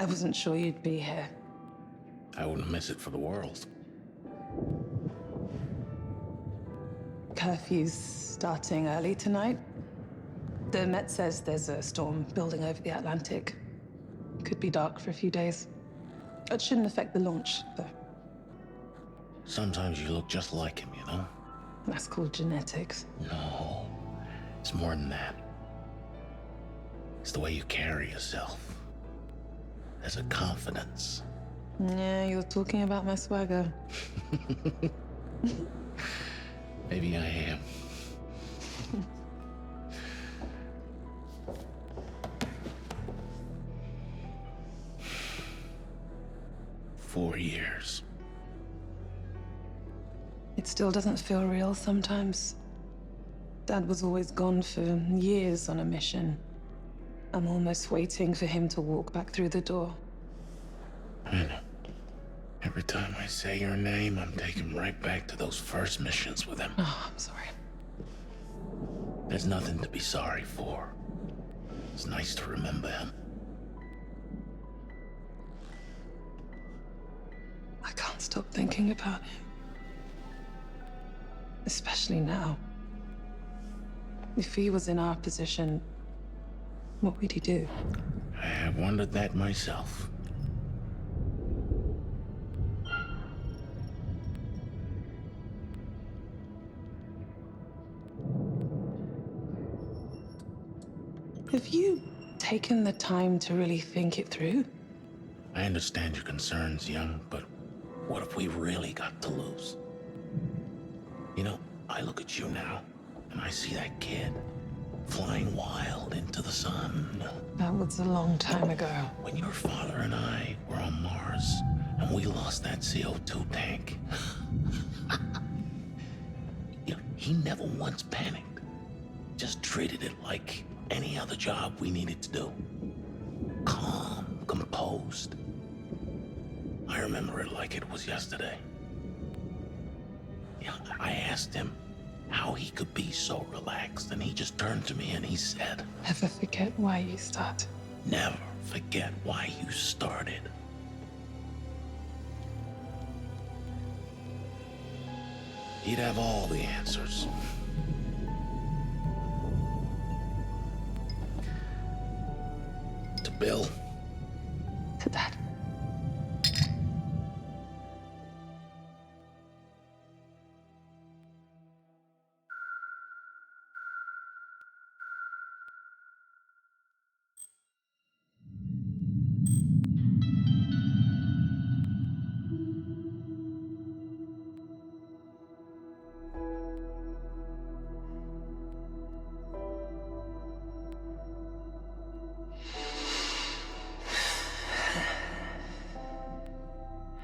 wasn't sure you'd be here. I wouldn't miss it for the world. Curfew's starting early tonight. The Met says there's a storm building over the Atlantic. Could be dark for a few days. It shouldn't affect the launch, though. Sometimes you look just like him, you know? That's called genetics. No, it's more than that. It's the way you carry yourself. There's a confidence. Yeah, you're talking about my swagger. Maybe I am. Four years. It still doesn't feel real sometimes. Dad was always gone for years on a mission. I'm almost waiting for him to walk back through the door. I know. Every time I say your name, I'm taken right back to those first missions with him. Oh, I'm sorry. There's nothing to be sorry for. It's nice to remember him. I can't stop thinking about him. Especially now. If he was in our position, what would he do? I have wondered that myself. Have you taken the time to really think it through? I understand your concerns, young, but what if we really got to lose? You know, I look at you now, and I see that kid flying wild into the sun. That was a long time ago. When your father and I were on Mars, and we lost that CO2 tank, you know, he never once panicked. Just treated it like any other job we needed to do. Calm, composed. I remember it like it was yesterday. Yeah, I asked him how he could be so relaxed, and he just turned to me and he said, Never forget why you start. never forget why you started. He'd have all the answers. To Bill. To Dad.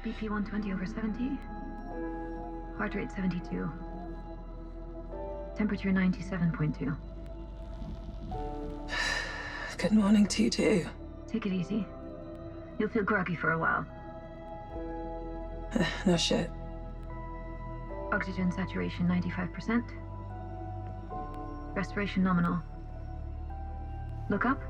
BP 120/70. Heart rate 72. Temperature 97.2. Good morning to you too. Take it easy. You'll feel groggy for a while. No shit. Oxygen saturation 95%. Respiration nominal. Look up.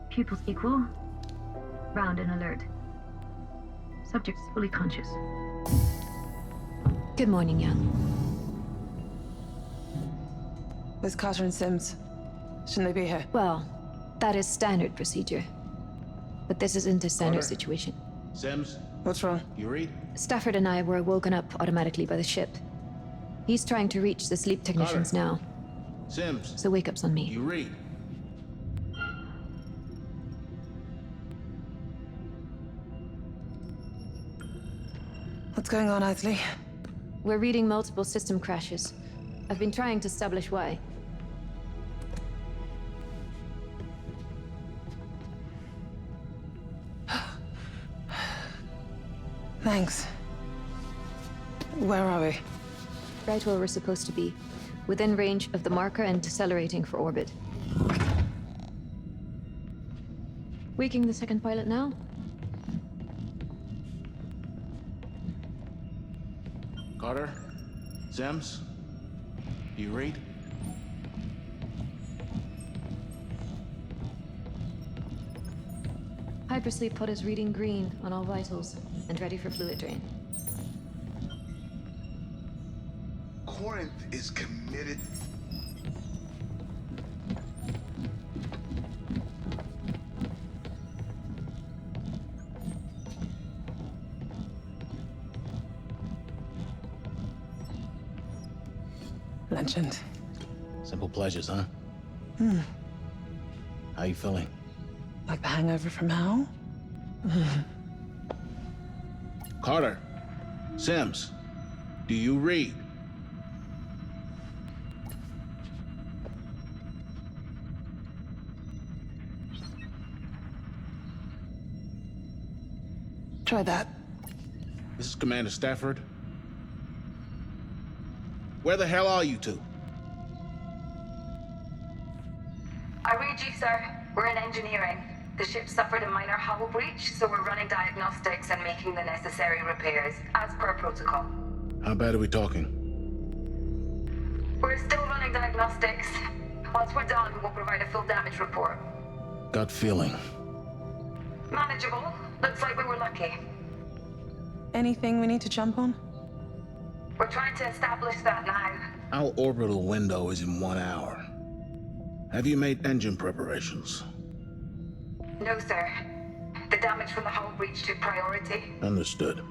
Pupils equal. Round and alert. Subject is fully conscious. Good morning, Young. Where's Carter and Sims? Shouldn't they be here? Well, that is standard procedure. But this isn't a standard Carter. situation. Sims, What's wrong? you read? Stafford and I were woken up automatically by the ship. He's trying to reach the sleep technicians now, Sims, so wake up's on me. you read? What's going on, Isley? We're reading multiple system crashes. I've been trying to establish why. Thanks. Where are we? Right where we're supposed to be, within range of the marker and decelerating for orbit. Waking the second pilot now? Carter? Sims? Do you read? Hypersleep pod is reading green on all vitals and ready for fluid drain. Corinth is committed. Legend. Simple pleasures, huh? How you feeling? Like the hangover from hell? Carter? Sims? Do you read? Try that. This is Commander Stafford. Where the hell are you two? I read you, sir. We're in engineering. The ship suffered a minor hull breach, so we're running diagnostics and making the necessary repairs, as per protocol. How bad are we talking? We're still running diagnostics. Once we're done, we'll provide a full damage report. Gut feeling. Manageable. Looks like we were lucky. Anything we need to jump on? We're trying to establish that now. Our orbital window is in 1 hour. Have you made engine preparations? No, sir. The damage from the hull breach took priority. Understood.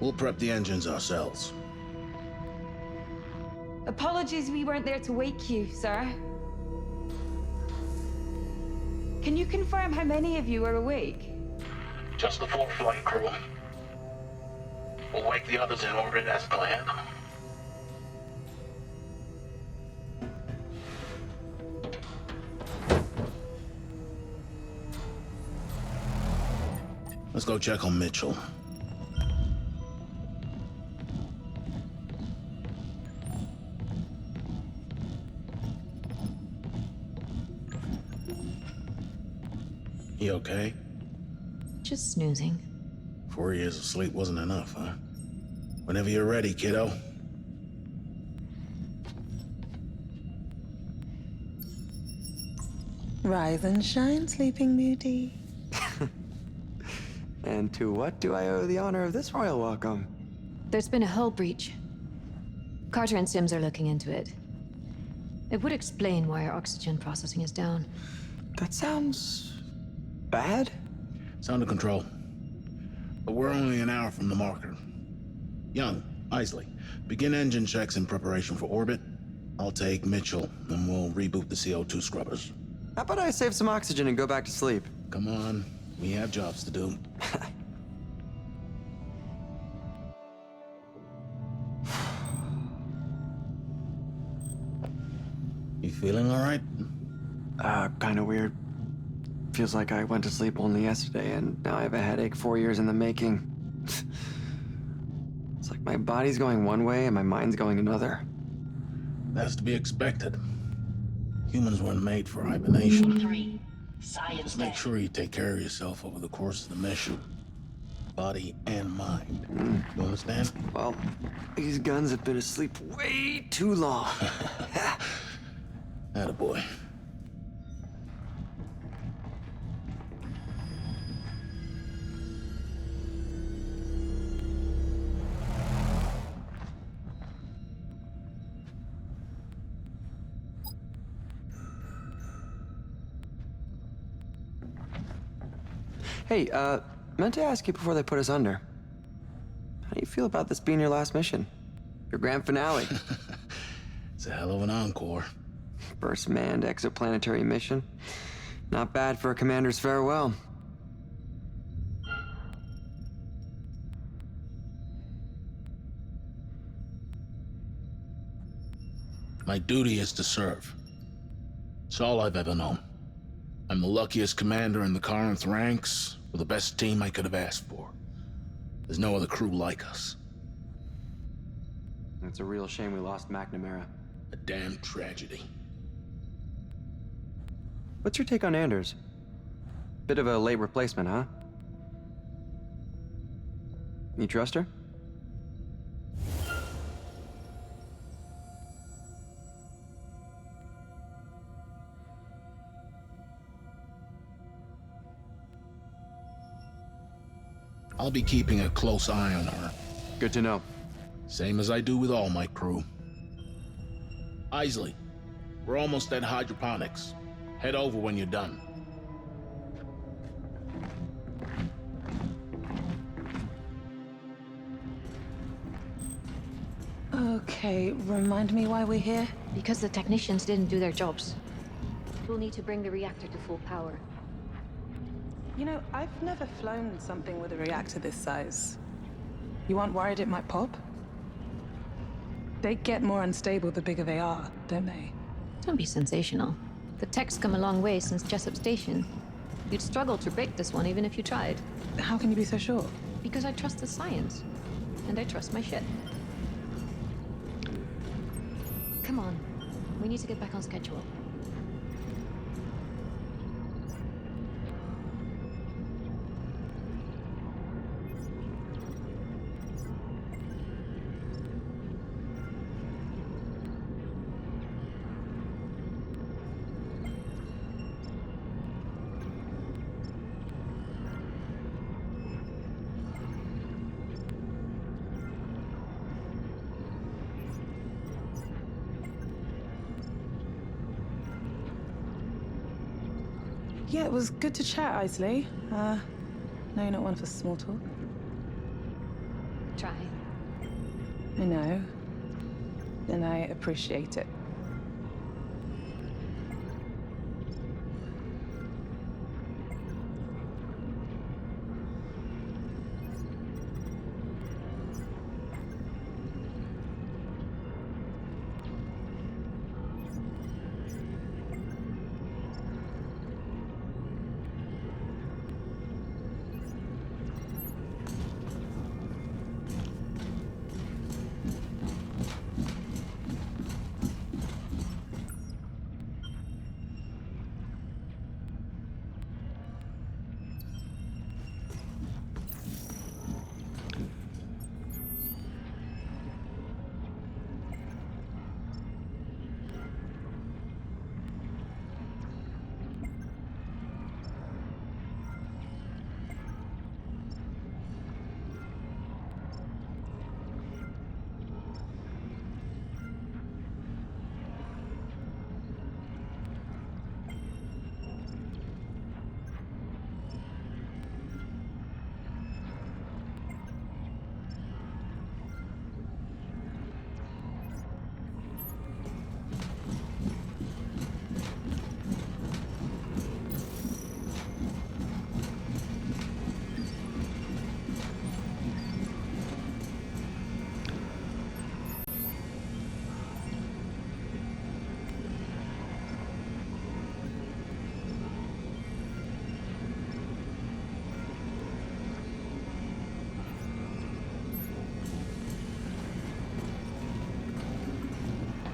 We'll prep the engines ourselves. Apologies we weren't there to wake you, sir. Can you confirm how many of you are awake? Just the full flight crew. We'll wake the others in orbit as planned. Let's go check on Mitchell. He okay? Just snoozing. 4 years of sleep wasn't enough, huh? Whenever you're ready, kiddo. Rise and shine, Sleeping Beauty. And to what do I owe the honor of this royal welcome? There's been a hull breach. Carter and Sims are looking into it. It would explain why our oxygen processing is down. That sounds bad. It's under control. But we're only an hour from the marker. Young, Isley, begin engine checks in preparation for orbit. I'll take Mitchell, and we'll reboot the CO2 scrubbers. How about I save some oxygen and go back to sleep? Come on, we have jobs to do. You feeling all right? Kinda weird. Feels like I went to sleep only yesterday, and now I have a headache 4 years in the making. It's like my body's going one way and my mind's going another. That's to be expected. Humans weren't made for hibernation. 3. Science Just make sure you take care of yourself over the course of the mission. Body and mind. You understand? Well, these guns have been asleep way too long. Attaboy. Hey, meant to ask you before they put us under. How do you feel about this being your last mission? Your grand finale? It's a hell of an encore. First manned exoplanetary mission. Not bad for a commander's farewell. My duty is to serve. It's all I've ever known. I'm the luckiest commander in the Corinth ranks, with the best team I could have asked for. There's no other crew like us. It's a real shame we lost McNamara. A damn tragedy. What's your take on Anders? Bit of a late replacement, huh? You trust her? I'll be keeping a close eye on her. Good to know. Same as I do with all my crew. Isley, we're almost at hydroponics. Head over when you're done. Okay, remind me why we're here? Because the technicians didn't do their jobs. We'll need to bring the reactor to full power. You know, I've never flown something with a reactor this size. You aren't worried it might pop? They get more unstable the bigger they are, don't they? Don't be sensational. The tech's come a long way since Jessup Station. You'd struggle to break this one even if you tried. How can you be so sure? Because I trust the science. And I trust my ship. Come on. We need to get back on schedule. Yeah, it was good to chat, Isley. No, you're not one for small talk. Try. I know. And I appreciate it.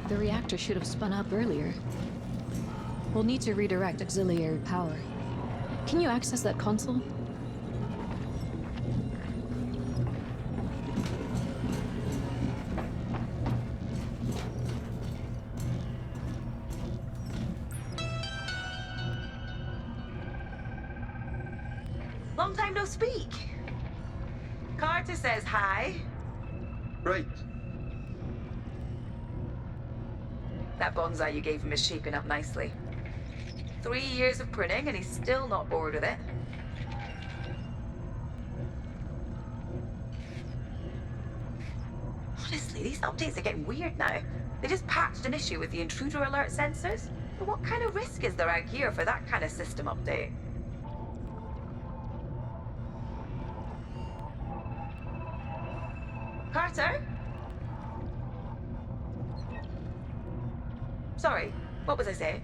The reactor should have spun up earlier. We'll need to redirect auxiliary power. Can you access that console? Long time no speak. Carter says hi. Right. That bonsai you gave him is shaping up nicely. 3 years of pruning and he's still not bored with it. Honestly, these updates are getting weird now. They just patched an issue with the intruder alert sensors. But what kind of risk is there out here for that kind of system update? Carter? Sorry, what was I saying?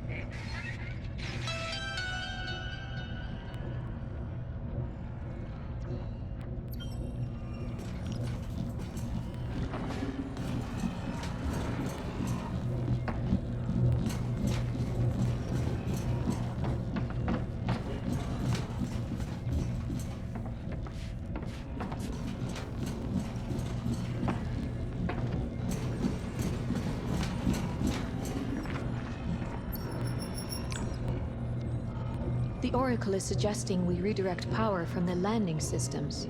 The Oracle is suggesting we redirect power from the landing systems.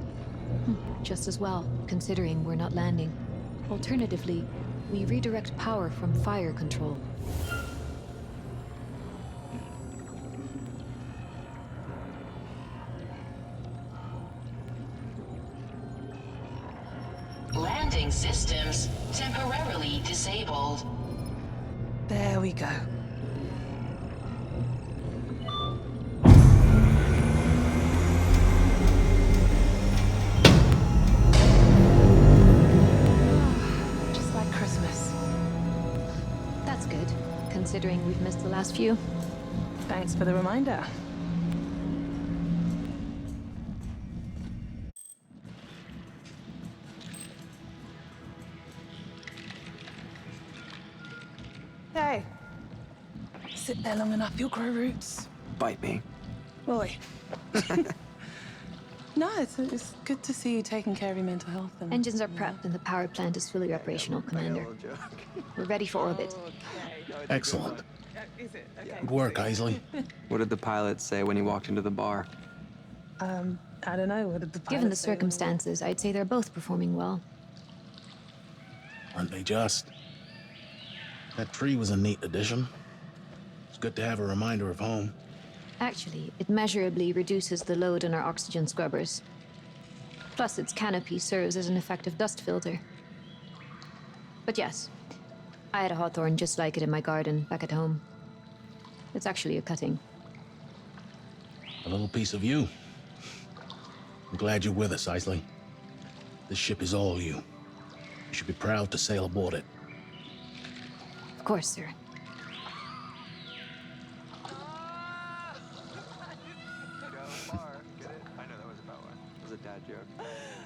Just as well, considering we're not landing. Alternatively, we redirect power from fire control. Landing systems temporarily disabled. There we go. Just like Christmas. That's good, considering we've missed the last few. Thanks for the reminder. Hey. Sit there long enough, you'll grow roots. Bite me. Boy. No, it's good to see you taking care of your mental health. And, Engines are prepped and the power plant is fully operational, Commander. We're ready for orbit. Excellent. Good work, Isley. What did the pilot say when he walked into the bar? I don't know, what did the pilot Given the say when he- circumstances, I'd say they're both performing well. Aren't they just? That tree was a neat addition. It's good to have a reminder of home. Actually, it measurably reduces the load on our oxygen scrubbers. Plus, its canopy serves as an effective dust filter. But yes, I had a hawthorn just like it in my garden back at home. It's actually a cutting. A little piece of you. I'm glad you're with us, Isley. This ship is all you. You should be proud to sail aboard it. Of course, sir.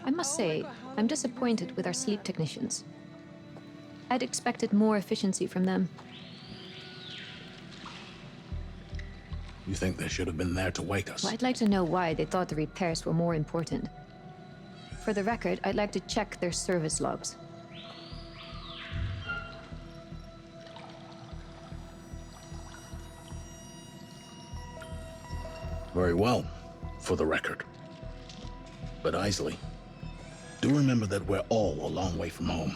I must say, I'm disappointed with our sleep technicians. I'd expected more efficiency from them. You think they should have been there to wake us? Well, I'd like to know why they thought the repairs were more important. For the record, I'd like to check their service logs. Very well, for the record. But Isley, do remember that we're all a long way from home.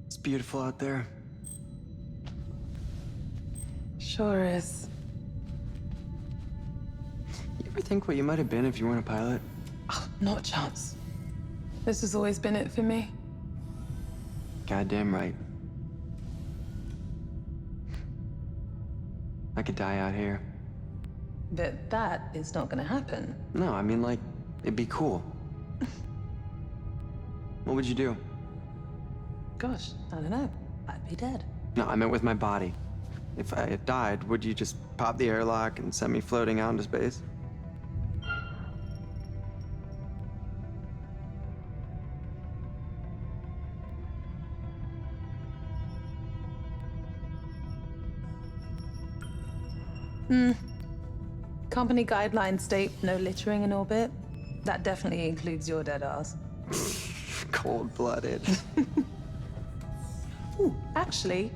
It's beautiful out there. Sure is. You ever think what you might have been if you weren't a pilot? Oh, not a chance. This has always been it for me. Goddamn right. I could die out here. But that is not gonna happen. No, I mean, like, it'd be cool. What would you do? Gosh, I don't know. I'd be dead. No, I meant with my body. If I had died, would you just pop the airlock and send me floating out into space? Company guidelines state no littering in orbit. That definitely includes your dead ass. Cold-blooded. Ooh, actually,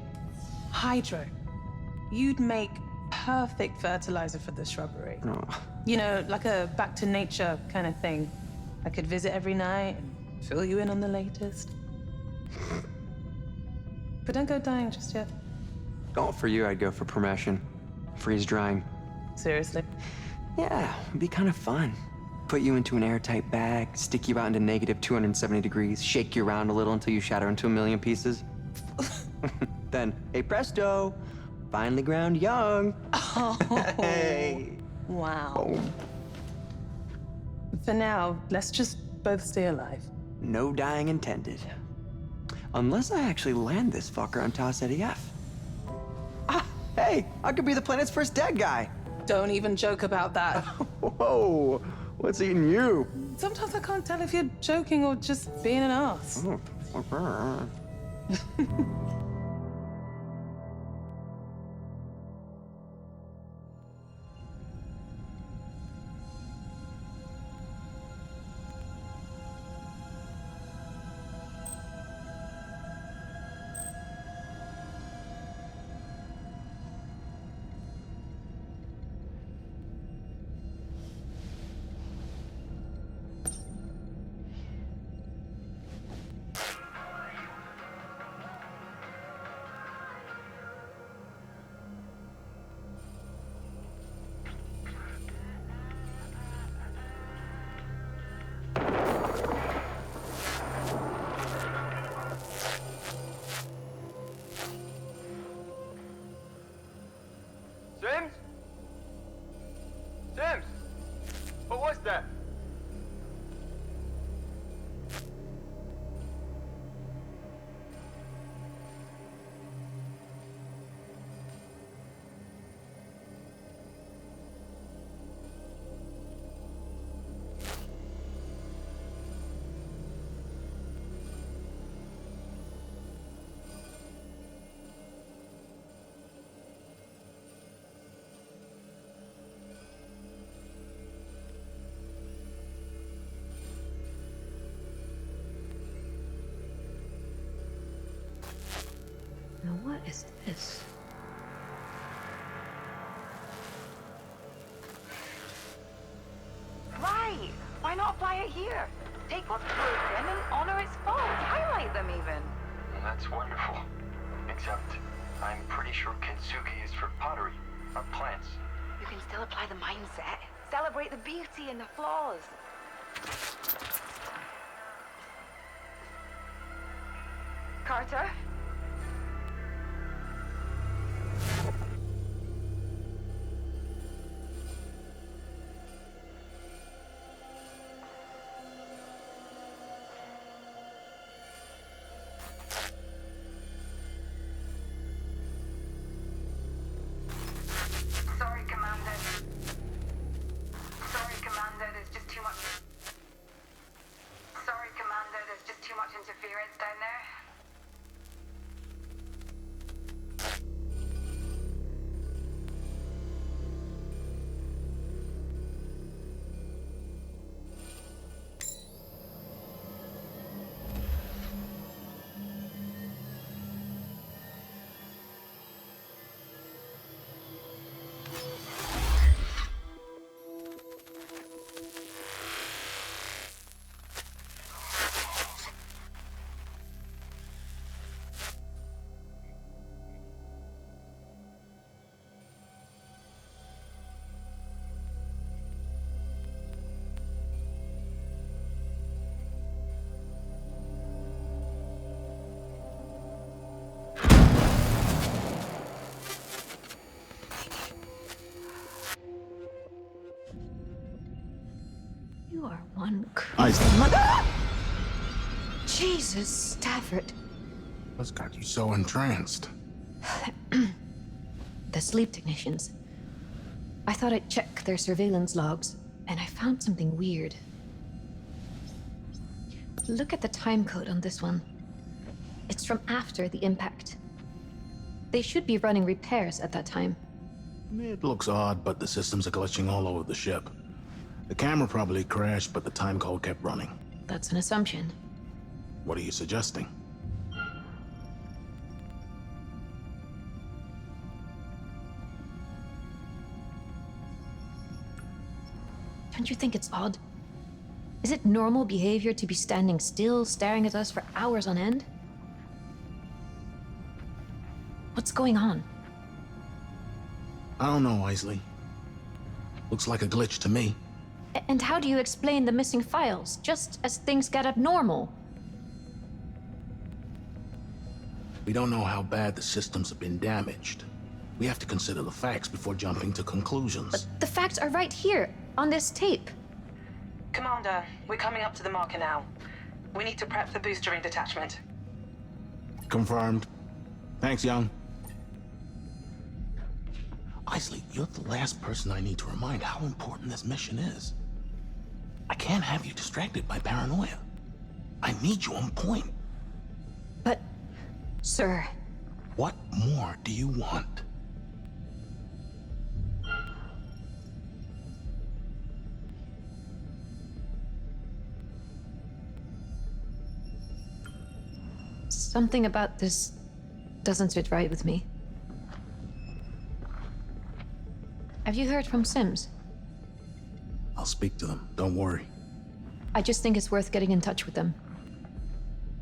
hydro. You'd make perfect fertilizer for the shrubbery. Oh. You know, like a back to nature kind of thing. I could visit every night and fill you in on the latest. But don't go dying just yet. Oh, for you, I'd go for permission. Freeze drying. Seriously. Yeah, it'd be kind of fun. Put you into an airtight bag, stick you out into negative 270 degrees, shake you around a little until you shatter into a million pieces. Then, hey presto, finally ground young. Oh, Hey. wow. Boom. For now, let's just both stay alive. No dying intended. Unless I actually land this fucker on Taw City F. Ah, hey, I could be the planet's first dead guy. Don't even joke about that. Whoa, what's eating you? Sometimes I can't tell if you're joking or just being an ass. Oh. Sims? Sims? What was that? Now, what is this? Right! Why not apply it here? Take what's broken and honor its faults. Highlight them even. That's wonderful. Except, I'm pretty sure kintsugi is for pottery, not plants. You can still apply the mindset. Celebrate the beauty and the flaws. Carter? Sorry, Commander. Sorry, Commander, there's just too much... Sorry, Commander, there's just too much interference down there. You are one Isaac. crazy mother. Jesus, Stafford. What's got you so entranced? The sleep technicians. I thought I'd check their surveillance logs, and I found something weird. Look at the time code on this one. It's from after the impact. They should be running repairs at that time. It looks odd, but the systems are glitching all over the ship. The camera probably crashed, but the time code kept running. That's an assumption. What are you suggesting? Don't you think it's odd? Is it normal behavior to be standing still, staring at us for hours on end? What's going on? I don't know, Isley. Looks like a glitch to me. And how do you explain the missing files, just as things get abnormal? We don't know how bad the systems have been damaged. We have to consider the facts before jumping to conclusions. But the facts are right here, on this tape. Commander, we're coming up to the marker now. We need to prep the booster ring detachment. Confirmed. Thanks, Young. Isley, you're the last person I need to remind how important this mission is. I can't have you distracted by paranoia. I need you on point. But, sir... What more do you want? Something about this doesn't sit right with me. Have you heard from Sims? I'll speak to them, don't worry. I just think it's worth getting in touch with them.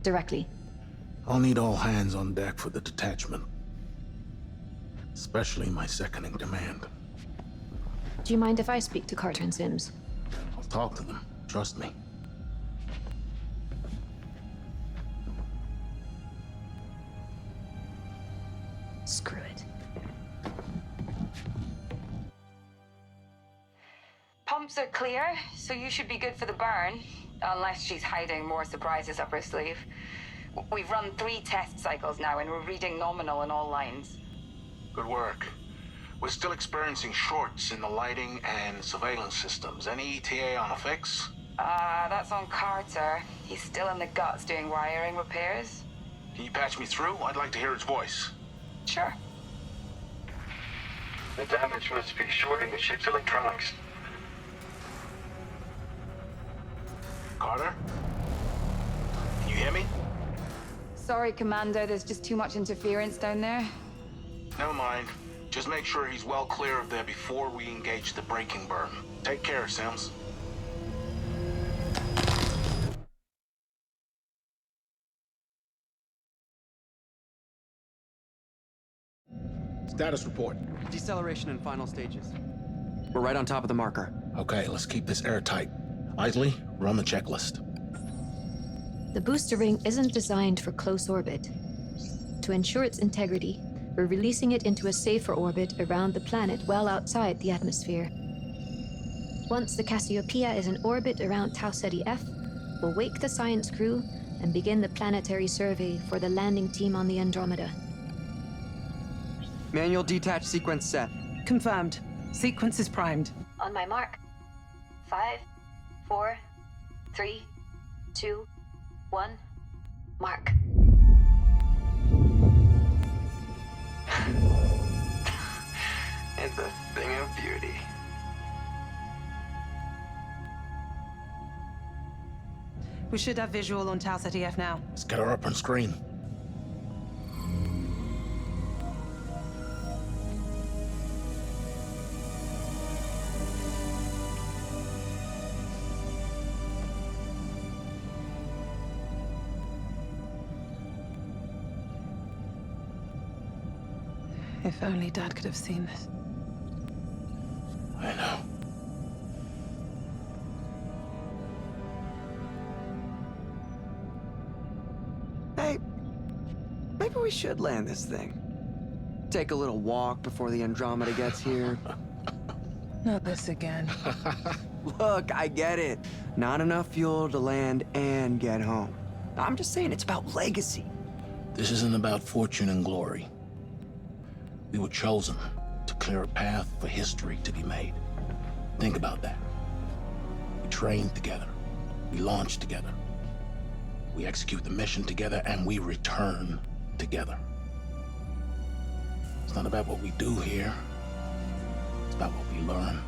Directly. I'll need all hands on deck for the detachment. Especially my second in command. Do you mind if I speak to Carter and Sims? I'll talk to them, trust me. Screw it. Pumps are clear, so you should be good for the burn. Unless she's hiding more surprises up her sleeve. We've run 3 test cycles now, and we're reading nominal in all lines. Good work. We're still experiencing shorts in the lighting and surveillance systems. Any ETA on a fix? That's on Carter. He's still in the guts doing wiring repairs. Can you patch me through? I'd like to hear his voice. Sure. The damage must be shorting the ship's electronics. Carter? Can you hear me? Sorry, Commander, there's just too much interference down there. Never mind. Just make sure he's well clear of there before we engage the braking burn. Take care, Sims. Status report. Deceleration in final stages. We're right on top of the marker. Okay, let's keep this airtight. Isley, run the checklist. The booster ring isn't designed for close orbit. To ensure its integrity, we're releasing it into a safer orbit around the planet well outside the atmosphere. Once the Cassiopeia is in orbit around Tau Ceti F, we'll wake the science crew and begin the planetary survey for the landing team on the Andromeda. Manual detach sequence set. Confirmed. Sequence is primed. On my mark. 5, 4, 3, 2, 1, mark. It's a thing of beauty. We should have visual on Tau Ceti F now. Let's get her up on screen. If only Dad could have seen this. I know. Hey, maybe we should land this thing. Take a little walk before the Andromeda gets here. Not this again. Look, I get it. Not enough fuel to land and get home. I'm just saying it's about legacy. This isn't about fortune and glory. We were chosen to clear a path for history to be made. Think about that. We trained together. We launched together. We execute the mission together, and we return together. It's not about what we do here. It's about what we learn.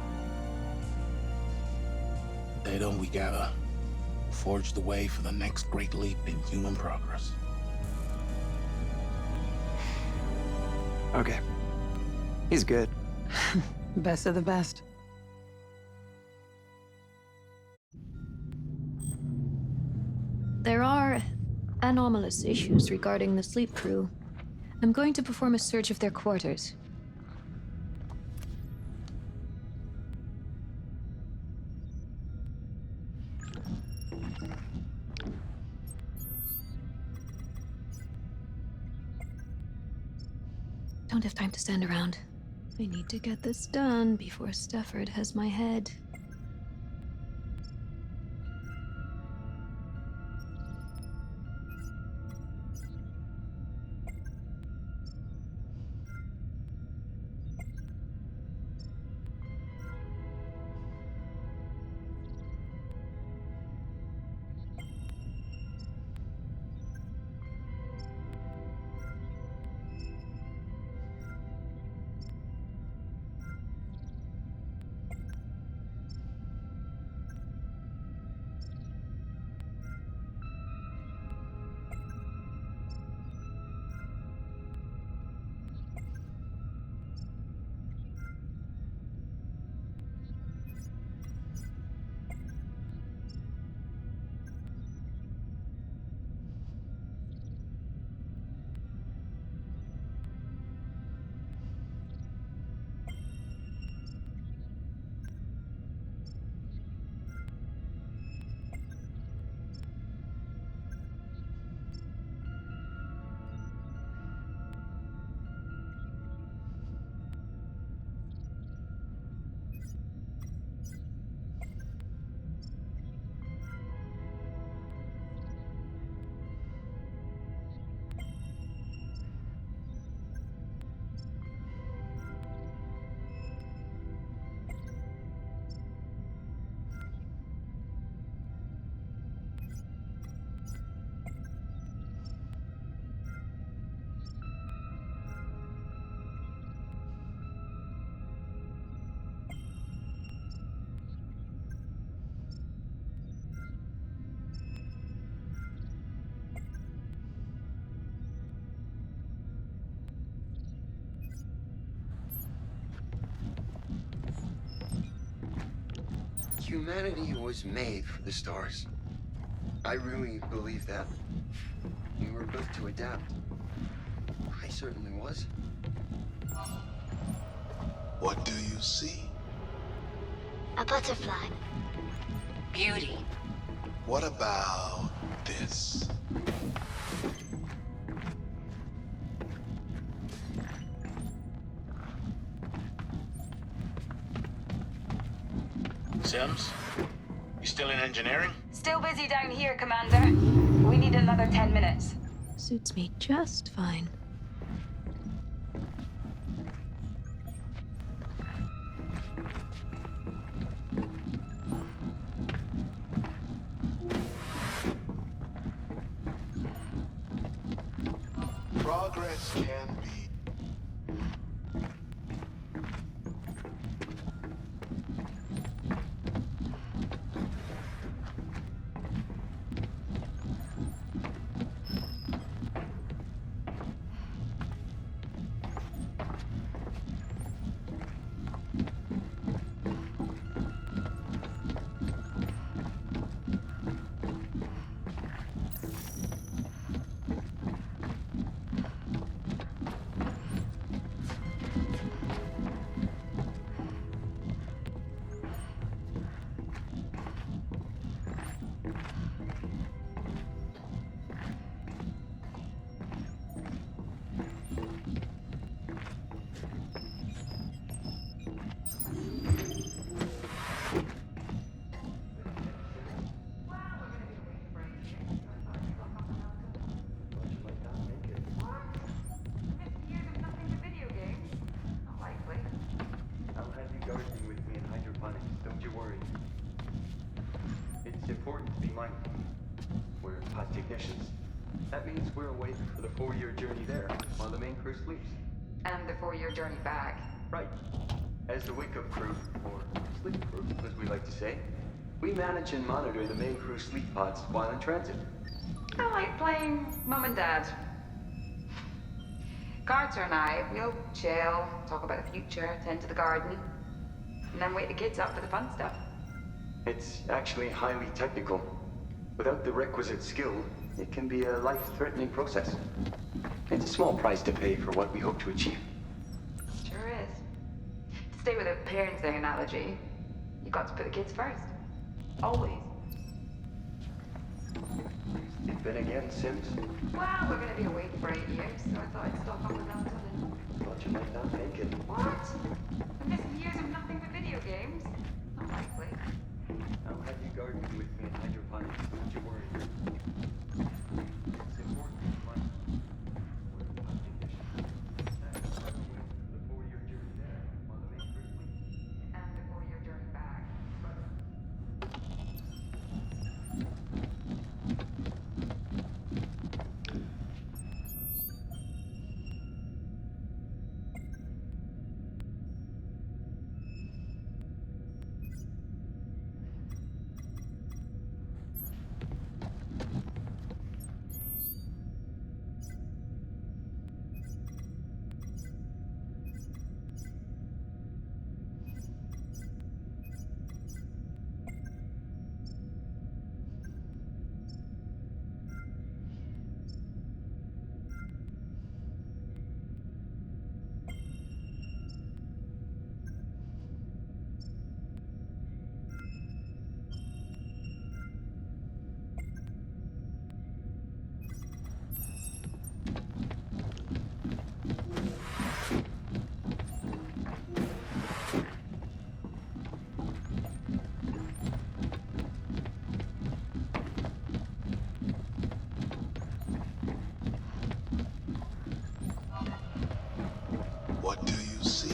Data we gather forge the way for the next great leap in human progress. Okay. He's good. Best of the best. There are anomalous issues regarding the sleep crew. I'm going to perform a search of their quarters. Don't have time to stand around. I need to get this done before Stafford has my head. Humanity was made for the stars. I really believe that. We were built to adapt. I certainly was. What do you see? A butterfly. Beauty. What about this? Sims? You still in engineering? Still busy down here, Commander. We need another 10 minutes. Suits me just fine. Progress can be. It's important to be mindful. We're pod technicians. That means we're awake for the 4-year journey there, while the main crew sleeps. And the 4-year journey back. Right. As the wake-up crew, or sleep crew, as we like to say, we manage and monitor the main crew sleep pods while in transit. I like playing Mum and Dad. Carter and I, we'll chill, talk about the future, tend to the garden, and then wake the kids up for the fun stuff. It's actually highly technical. Without the requisite skill, it can be a life-threatening process. It's a small price to pay for what we hope to achieve. Sure is. To stay with a parenting analogy, you got to put the kids first. Always. Been again since? Well, we're gonna be awake for 8 years, so I thought I'd stock up on melatonin. Thought you might not make it. What? I'm missing years of nothing but video games? Not likely. I'll have you garden with me in hydroponics. Don't you worry. It's important to find what the pot conditions. And by the way, the 4-year journey there on the main cruise fleet. And the 4-year journey back. What do you see?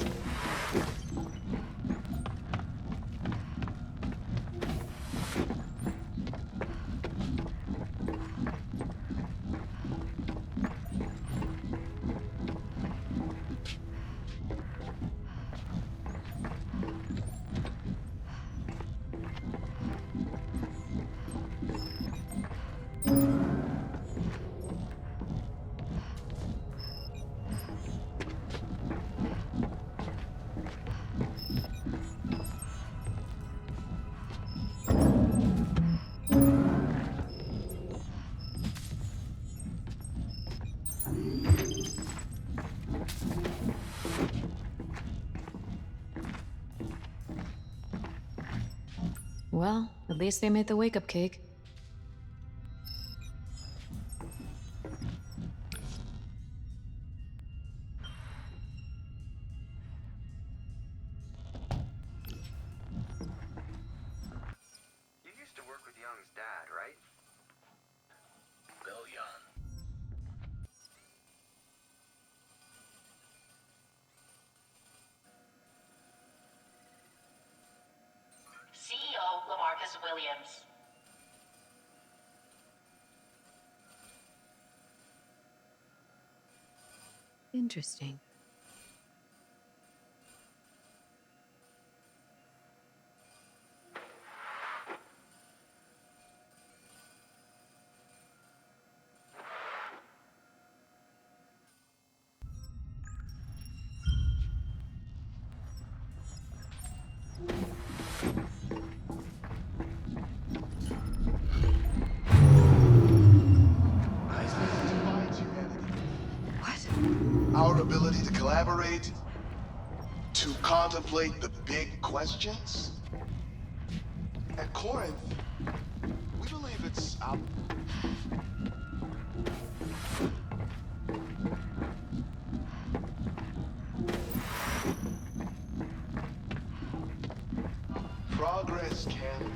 Well, at least they made the wake-up cake. You used to work with Young's dad, right? Bill Young. CEO Lamarcus Williams. Interesting. Defines humanity. What? Our ability to collaborate, to contemplate the big questions. At Corinth, we believe it's our... Progress can...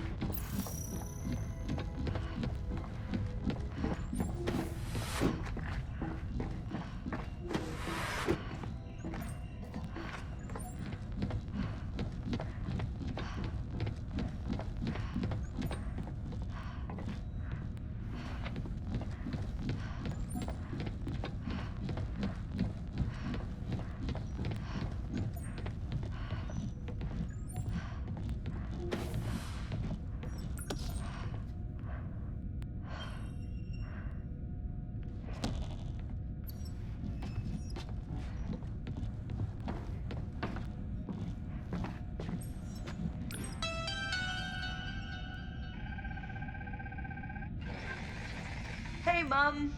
Hey, Mum.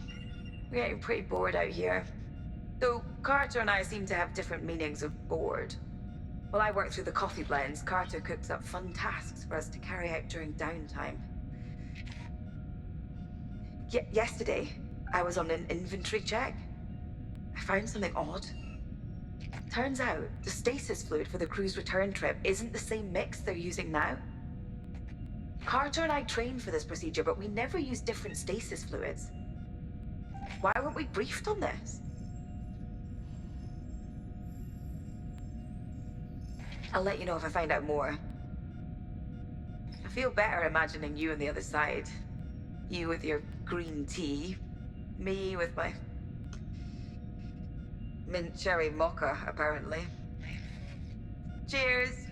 We're getting pretty bored out here. So, Carter and I seem to have different meanings of bored. While I work through the coffee blends, Carter cooks up fun tasks for us to carry out during downtime. Yesterday, I was on an inventory check. I found something odd. Turns out, the stasis fluid for the crew's return trip isn't the same mix they're using now. Carter and I trained for this procedure, but we never used different stasis fluids. Why weren't we briefed on this? I'll let you know if I find out more. I feel better imagining you on the other side. You with your green tea. Me with my mint cherry mocha, apparently. Cheers!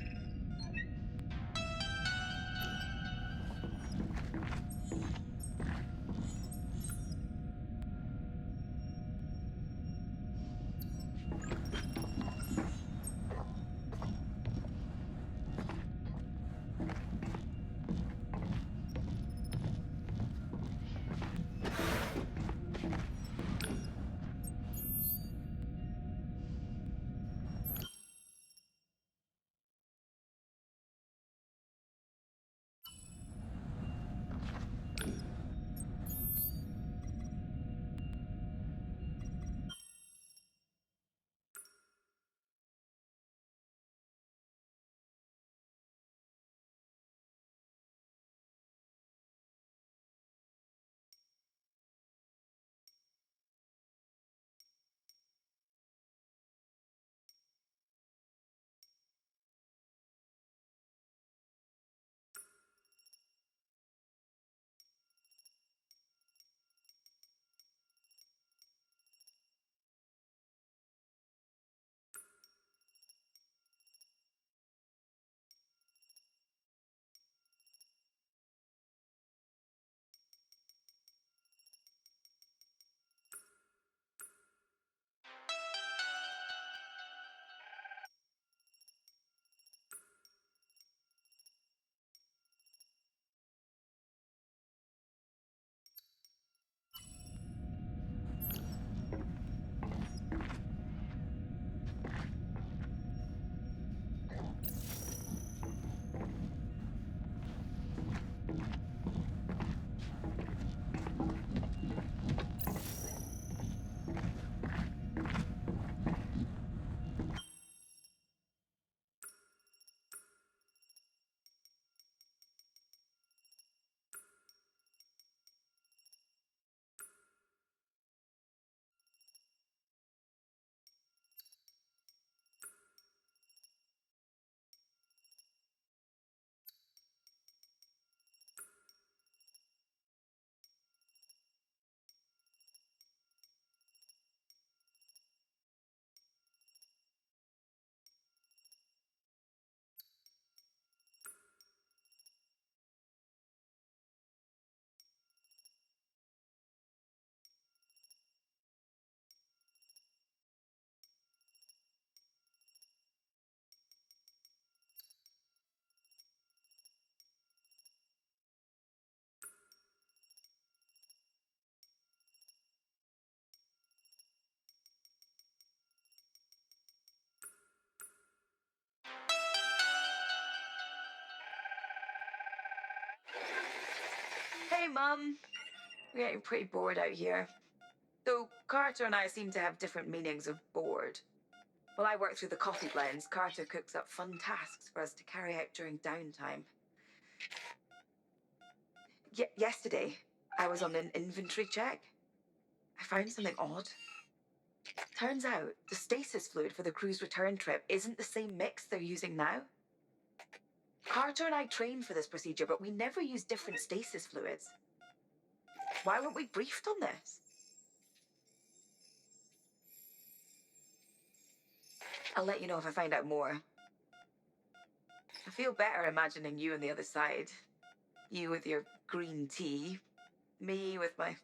Hey, Mum. We're getting pretty bored out here. Though Carter and I seem to have different meanings of bored. While I work through the coffee blends, Carter cooks up fun tasks for us to carry out during downtime. Yesterday, I was on an inventory check. I found something odd. Turns out, the stasis fluid for the crew's return trip isn't the same mix they're using now. Carter and I trained for this procedure, but we never used different stasis fluids. Why weren't we briefed on this? I'll let you know if I find out more. I feel better imagining you on the other side. You with your green tea. Me with my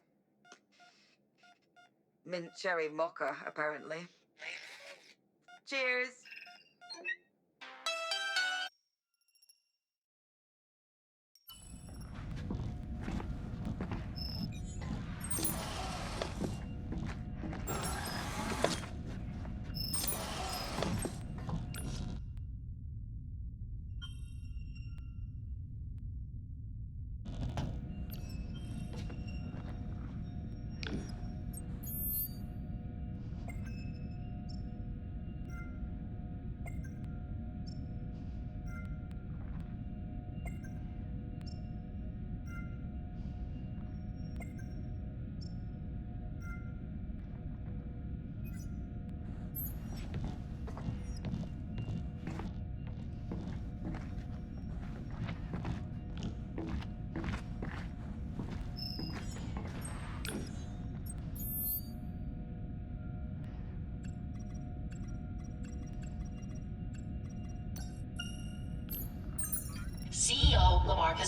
mint cherry mocha, apparently. Cheers!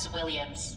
Lamarcus Williams.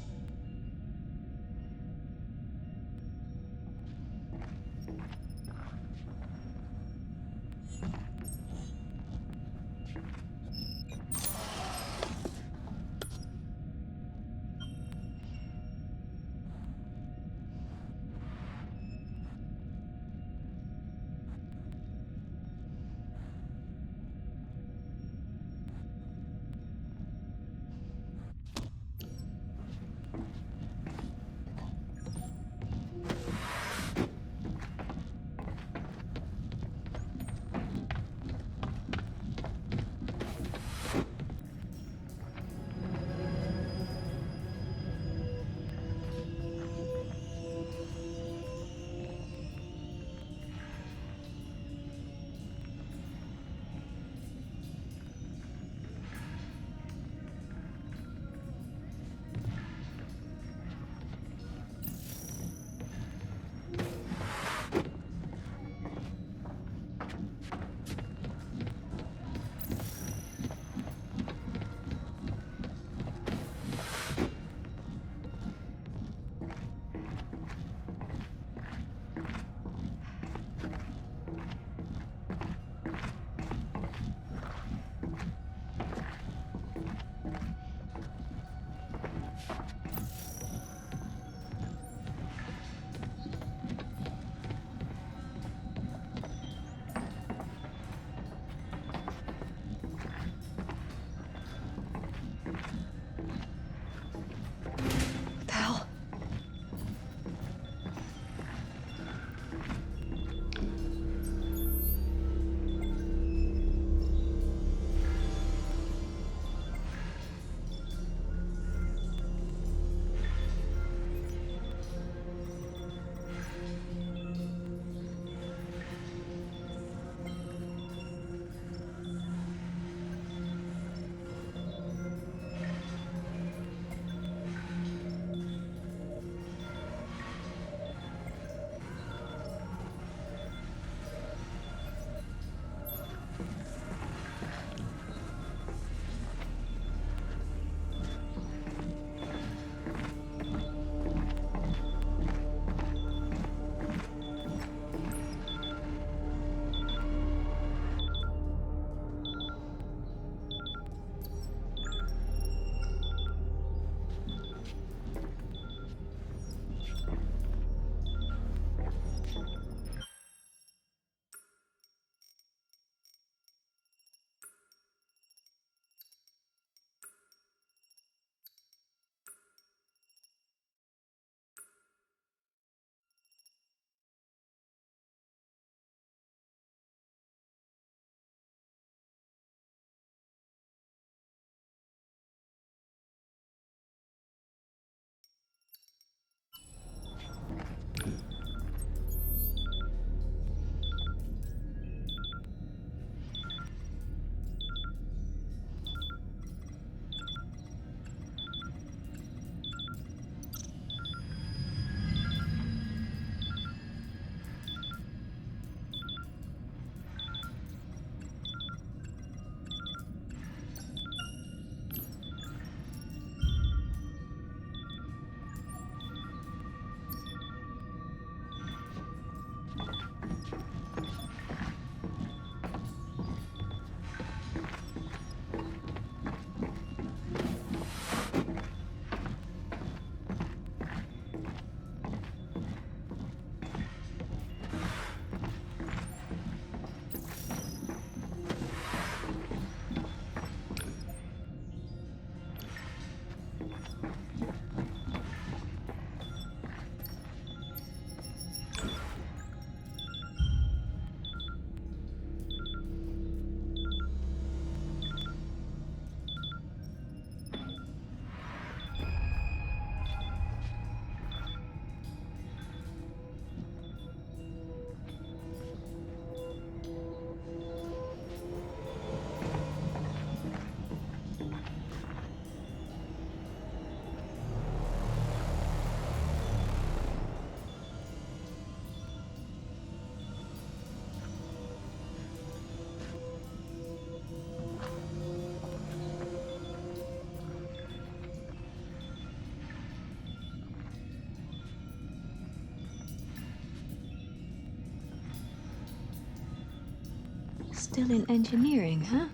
Still in engineering, huh?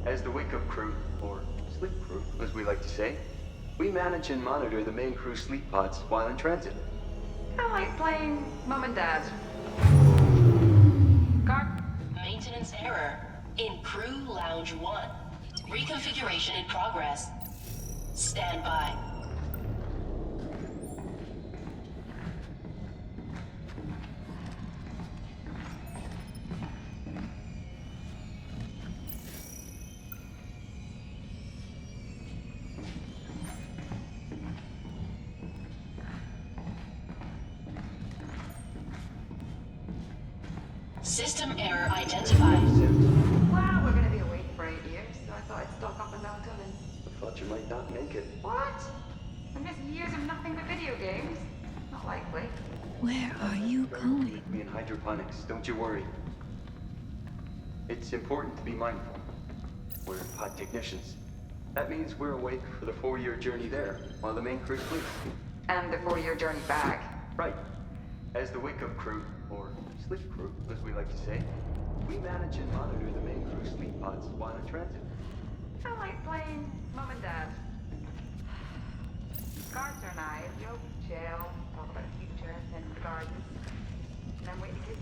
As the wake-up crew, or sleep crew, as we like to say, we manage and monitor the main crew sleep pods while in transit. Kind of like playing Mum and Dad. Maintenance error in Crew Lounge 1. Reconfiguration in progress. Stand by. System error identified. Wow, we're gonna be awake for 8 years, so I thought I'd stock up on melatonin. I thought you might not make it. What? I missed years of nothing but video games. Not likely. Where are you going? Me in hydroponics, don't you worry. It's important to be mindful. We're pod technicians. That means we're awake for the 4-year journey there, while the main crew sleeps. And the 4-year journey back. Right. As the wake-up crew, or sleep crew, as we like to say, we manage and monitor the main crew sleep pods while in transit. Kind of like playing Mum and Dad. Carter and I, you'll chill, talk about the future, tend the garden, and then wait to kids.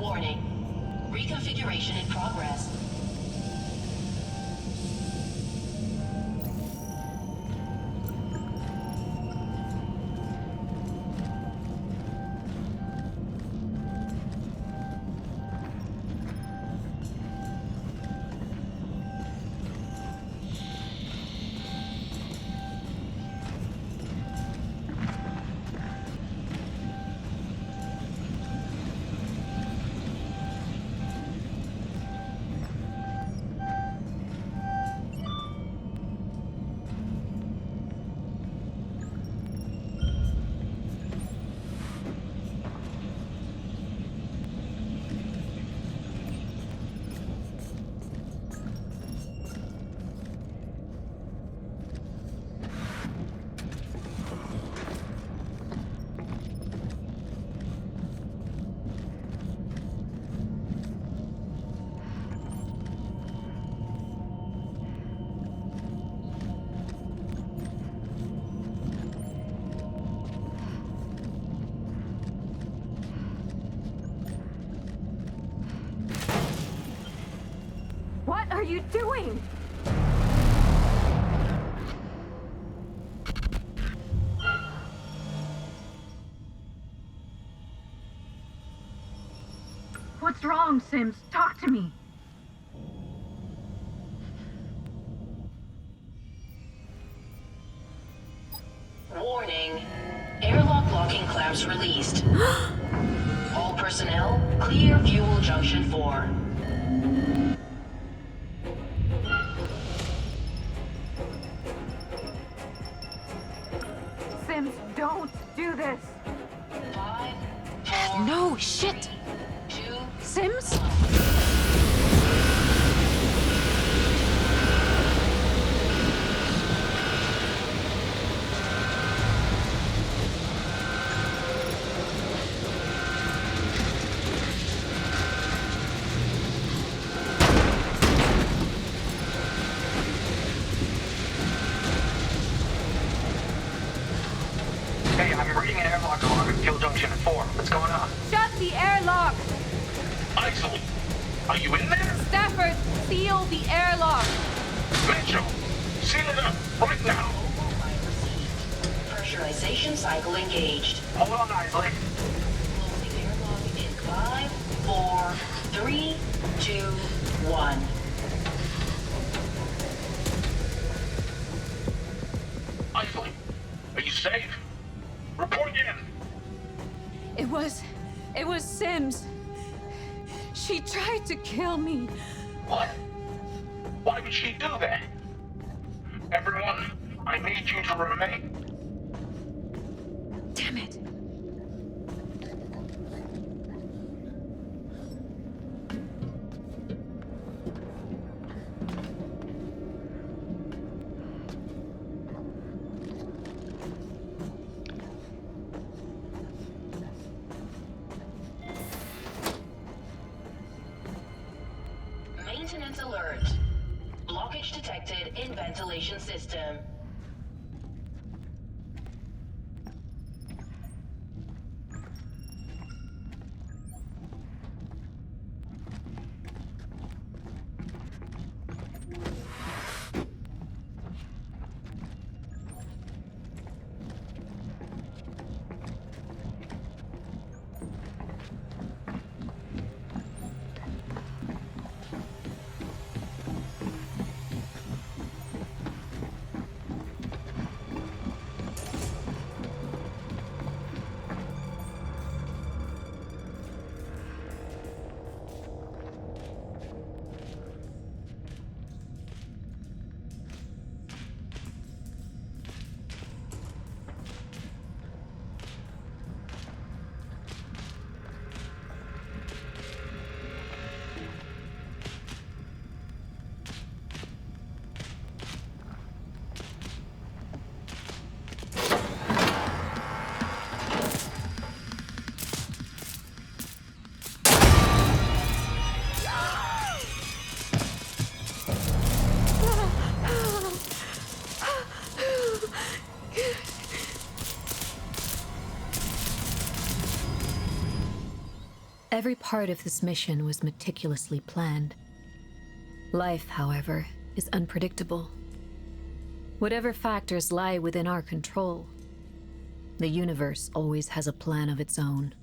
Warning. Reconfiguration in progress. What are you doing? What's wrong, Sims? Talk to me. Warning. Airlock locking clamps released. All personnel, clear fuel junction 4. Sims, don't do this. 5, 4, No, shit! 2, Sims? going on? Shut the airlock! Isol, are you in there? Stafford, seal the airlock! Mitchell, seal it up right now. Pressurization cycle engaged. Hold on, Isley. Closing airlock in 5, 4, 3, 2, 1. Isley, are you safe? Report in. It was Sims. She tried to kill me. What? Why would she do that? Everyone, I need you to remain. Damn it. Maintenance alert. Blockage detected in ventilation system. Every part of this mission was meticulously planned. Life, however, is unpredictable. Whatever factors lie within our control, the universe always has a plan of its own.